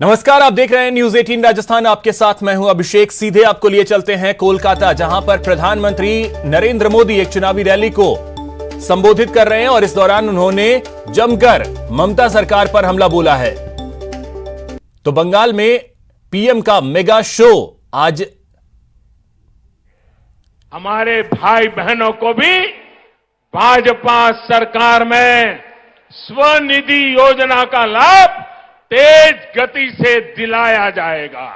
नमस्कार, आप देख रहे हैं न्यूज 18 राजस्थान। आपके साथ मैं हूं अभिषेक। सीधे आपको लिए चलते हैं कोलकाता, जहां पर प्रधानमंत्री नरेंद्र मोदी एक चुनावी रैली को संबोधित कर रहे हैं और इस दौरान उन्होंने जमकर ममता सरकार पर हमला बोला है। तो बंगाल में पीएम का मेगा शो आज हमारे भाई बहनों को भी भाजपा सरकार में स्वनिधि योजना का लाभ तेज गति से दिलाया जाएगा।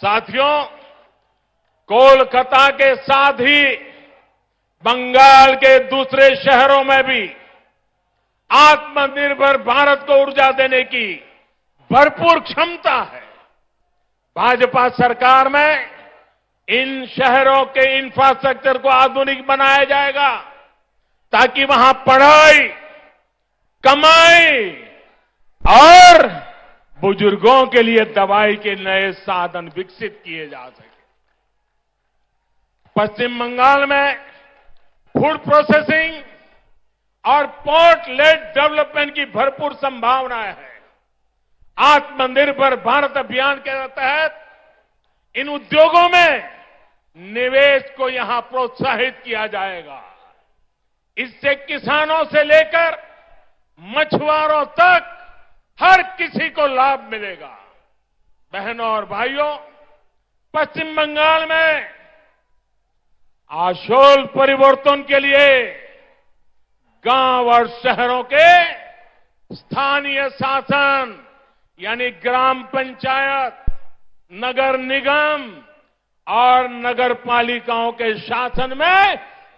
साथियों, कोलकाता के साथ ही बंगाल के दूसरे शहरों में भी आत्मनिर्भर भारत को ऊर्जा देने की भरपूर क्षमता है। भाजपा सरकार में इन शहरों के इंफ्रास्ट्रक्चर को आधुनिक बनाया जाएगा ताकि वहां पढ़ाई, कमाई और बुजुर्गों के लिए दवाई के नए साधन विकसित किए जा सके। पश्चिम बंगाल में फूड प्रोसेसिंग और पोर्ट लेड डेवलपमेंट की भरपूर संभावनाएं हैं। आत्मनिर्भर भारत अभियान के तहत इन उद्योगों में निवेश को यहां प्रोत्साहित किया जाएगा। इससे किसानों से लेकर मछुआरों तक हर किसी को लाभ मिलेगा। बहनों और भाइयों, पश्चिम बंगाल में आशोल परिवर्तन के लिए गांव और शहरों के स्थानीय शासन यानी ग्राम पंचायत, नगर निगम और नगर पालिकाओं के शासन में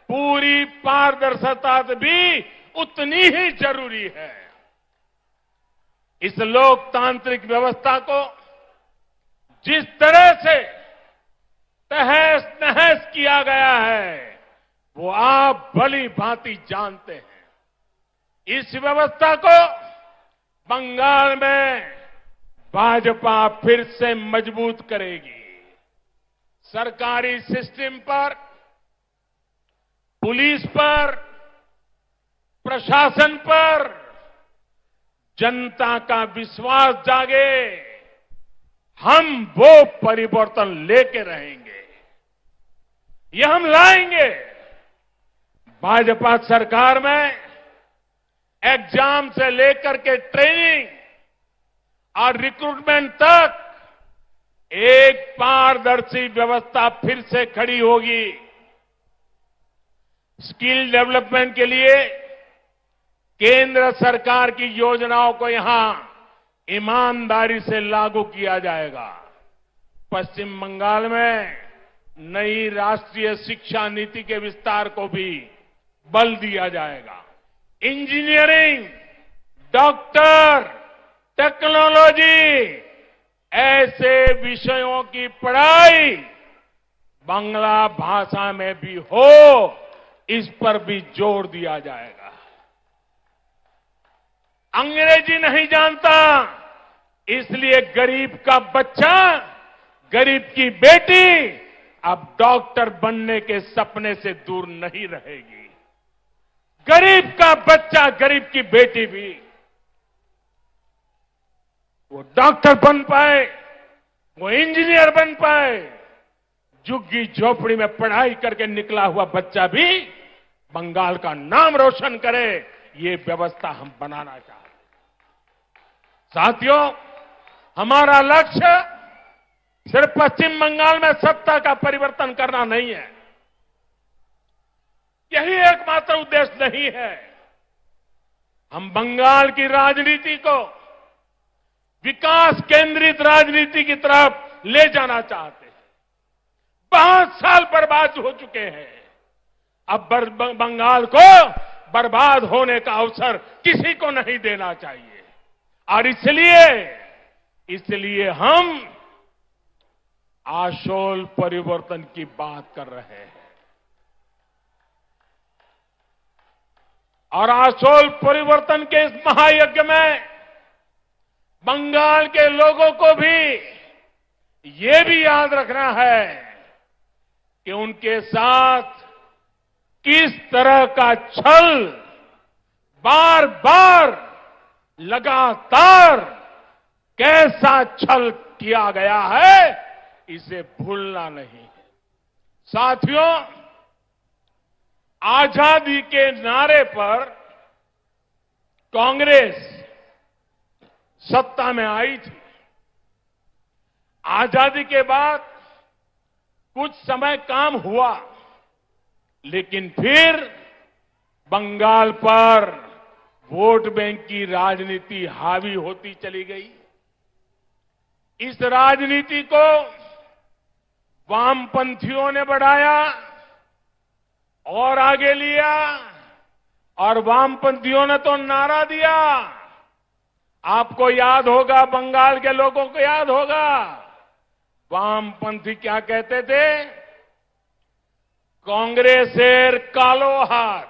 पूरी पारदर्शिता भी उतनी ही जरूरी है। इस लोकतांत्रिक व्यवस्था को जिस तरह से तहस नहस किया गया है वो आप भली भांति जानते हैं। इस व्यवस्था को बंगाल में भाजपा फिर से मजबूत करेगी। सरकारी सिस्टम पर, पुलिस पर, प्रशासन पर जनता का विश्वास जागे, हम वो परिवर्तन लेके रहेंगे, ये हम लाएंगे। भाजपा सरकार में एग्जाम से लेकर के ट्रेनिंग और रिक्रूटमेंट तक एक पारदर्शी व्यवस्था फिर से खड़ी होगी। स्किल डेवलपमेंट के लिए केंद्र सरकार की योजनाओं को यहां ईमानदारी से लागू किया जाएगा। पश्चिम बंगाल में नई राष्ट्रीय शिक्षा नीति के विस्तार को भी बल दिया जाएगा। इंजीनियरिंग, डॉक्टर, टेक्नोलॉजी ऐसे विषयों की पढ़ाई बांग्ला भाषा में भी हो, इस पर भी जोर दिया जाएगा। अंग्रेजी नहीं जानता, इसलिए गरीब का बच्चा, गरीब की बेटी अब डॉक्टर बनने के सपने से दूर नहीं रहेगी। गरीब का बच्चा, गरीब की बेटी भी वो डॉक्टर बन पाए, वो इंजीनियर बन पाए। झुग्गी झोपड़ी में पढ़ाई करके निकला हुआ बच्चा भी बंगाल का नाम रोशन करे, ये व्यवस्था हम बनाना चाहते हैं। साथियों, हमारा लक्ष्य सिर्फ पश्चिम बंगाल में सत्ता का परिवर्तन करना नहीं है, यही एकमात्र उद्देश्य नहीं है। हम बंगाल की राजनीति को विकास केंद्रित राजनीति की तरफ ले जाना चाहते हैं। बहुत साल बर्बाद हो चुके हैं, अब बंगाल को बर्बाद होने का अवसर किसी को नहीं देना चाहिए। और इसलिए हम आशोल परिवर्तन की बात कर रहे हैं। और आशोल परिवर्तन के इस महायज्ञ में बंगाल के लोगों को भी ये भी याद रखना है कि उनके साथ किस तरह का छल बार बार लगातार कैसा छल किया गया है, इसे भूलना नहीं है। साथियों, आजादी के नारे पर कांग्रेस सत्ता में आई थी। आजादी के बाद कुछ समय काम हुआ, लेकिन फिर बंगाल पर वोट बैंक की राजनीति हावी होती चली गई। इस राजनीति को वामपंथियों ने बढ़ाया और आगे लिया, और वामपंथियों ने तो नारा दिया। आपको याद होगा, बंगाल के लोगों को याद होगा, वामपंथी क्या कहते थे? कांग्रेसेर कालो हाथ,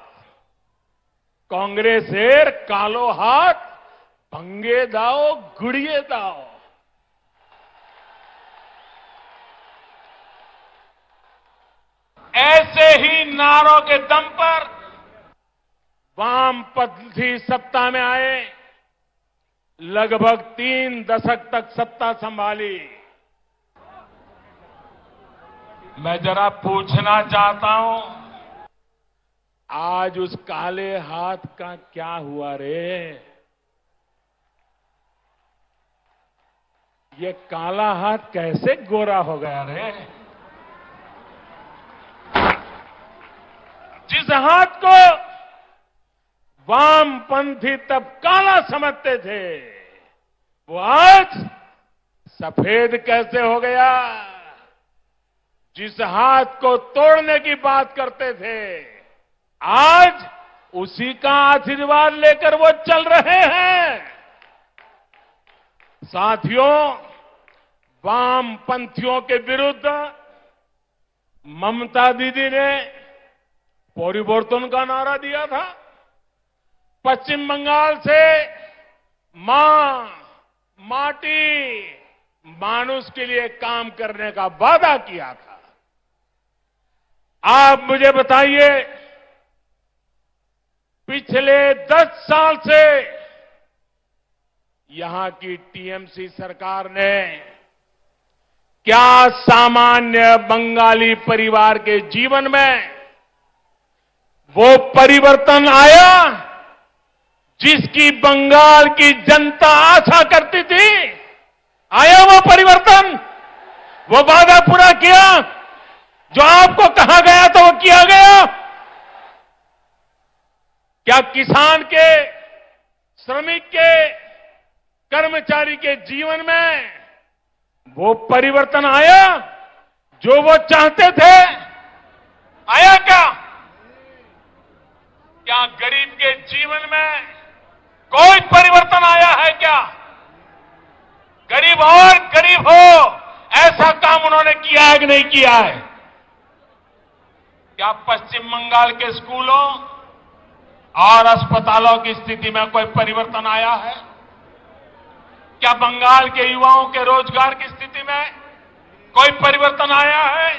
कांग्रेसेर कालो हाथ भंगे दाओ गुड़िए दाओ। ऐसे ही नारों के दम पर वामपंथी सत्ता में आए, लगभग 3 दशक तक सत्ता संभाली। मैं जरा पूछना चाहता हूं, आज उस काले हाथ का क्या हुआ रे? ये काला हाथ कैसे गोरा हो गया रे? जिस हाथ को वामपंथी तब काला समझते थे, वो आज सफेद कैसे हो गया? जिस हाथ को तोड़ने की बात करते थे, आज उसी का आशीर्वाद लेकर वो चल रहे हैं। साथियों, वामपंथियों के विरुद्ध ममता दीदी ने परिवर्तन का नारा दिया था। पश्चिम बंगाल से मां, माटी, मानुष के लिए काम करने का वादा किया था। आप मुझे बताइए, पिछले 10 साल से यहां की टीएमसी सरकार ने क्या सामान्य बंगाली परिवार के जीवन में वो परिवर्तन आया जिसकी बंगाल की जनता आशा करती थी? आया वो परिवर्तन? वो वादा पूरा किया? जो आपको कहा गया था वो किया गया? क्या किसान के, श्रमिक के, कर्मचारी के जीवन में वो परिवर्तन आया जो वो चाहते थे? आया क्या? क्या गरीब के जीवन में कोई परिवर्तन आया है क्या? गरीब और गरीब हो, ऐसा काम उन्होंने किया है कि नहीं किया है? क्या पश्चिम बंगाल के स्कूलों और अस्पतालों की स्थिति में कोई परिवर्तन आया है? क्या बंगाल के युवाओं के रोजगार की स्थिति में कोई परिवर्तन आया है?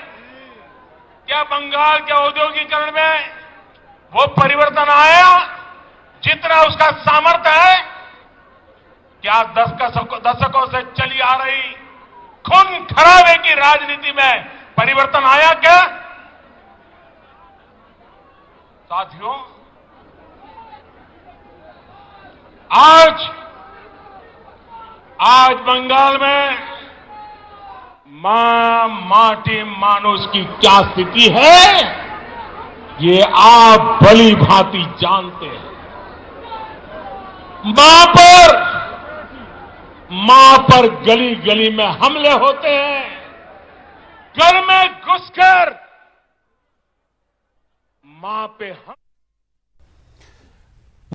क्या बंगाल के औद्योगिकरण में वो परिवर्तन आया जितना उसका सामर्थ्य है? क्या दशकों से चली आ रही खून खराबे की राजनीति में परिवर्तन आया क्या? साथियों, आज बंगाल में मां, माटी, मानुष की क्या स्थिति है, ये आप भली भांति जानते हैं। मां पर गली गली में हमले होते हैं। घर में घुसकर मां पे